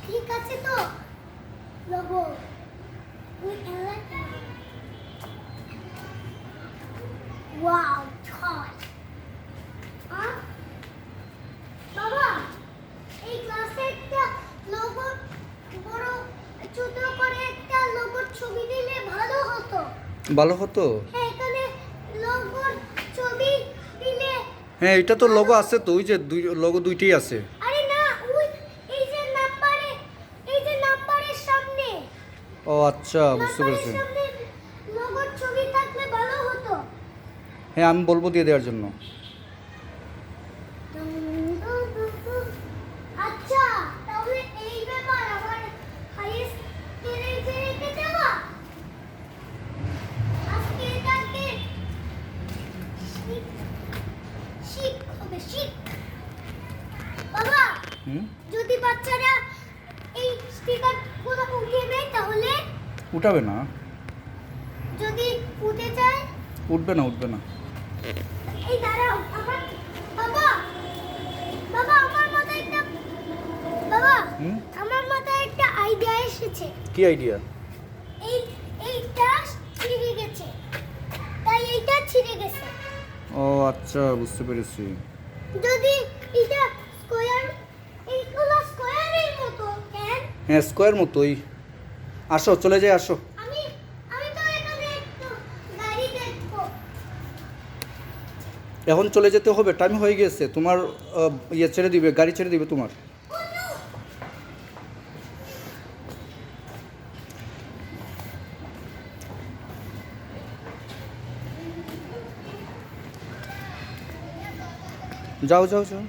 ঠিক আছে তো লোগো ওই খেলা ওয়াও ছয় বাবা এই ক্লাসে একটা লোগো বড় ছোট করে একটা লোগোর ছবি দিলে ভালো হতো। ভালো হতো। হ্যাঁ এখানে লোগোর ছবি দিলে। হ্যাঁ এটা তো লোগো আছে তো, ওই যে লোগো দুইটাই আছে। আরে না ওই এই যে নাম্বারে এই যে নাম্বারের সামনে। ও আচ্ছা বুঝতে পেরেছি। নাম্বারের সামনে লোগোর ছবি থাকলে ভালো হতো। হ্যাঁ আমি বলবো দিয়ে দেওয়ার জন্য। আচ্ছা তাহলে এই ব্যাপার আমার হাইয়েস্ট রেখে দেওয়া আজকে এটাকে শিখ হবে শিখ। বাবা যদি বাচ্চারা এই স্টিকার গুলো উঠিয়ে দেয় তাহলে উঠাবে না। যদি উঠে যায় উঠবে না উঠবে না। এই দাঁড়াও আমার বাবা বাবা আমার মাথায় একটা বাবা আমার মাথায় একটা আইডিয়া এসেছে। কি আইডিয়া? এইটা ছিঁড়ে গেছে তাই এইটা ছিঁড়ে গেছে। ও আচ্ছা বুঝতে পেরেছি। যদি এটা স্কয়ার এইগুলো স্কয়ারের মতো কেন? হ্যাঁ স্কোয়ার মতোই। আসো চলে যাই আসো। আমি আমি তো এখানে একটু গাড়ি দেখবো। এখন চলে যেতে হবে, টাইম হয়ে গেছে। তোমার ইয়ে ছেড়ে দিবে, গাড়ি ছেড়ে দিবে তোমার। যাও যাও যাও।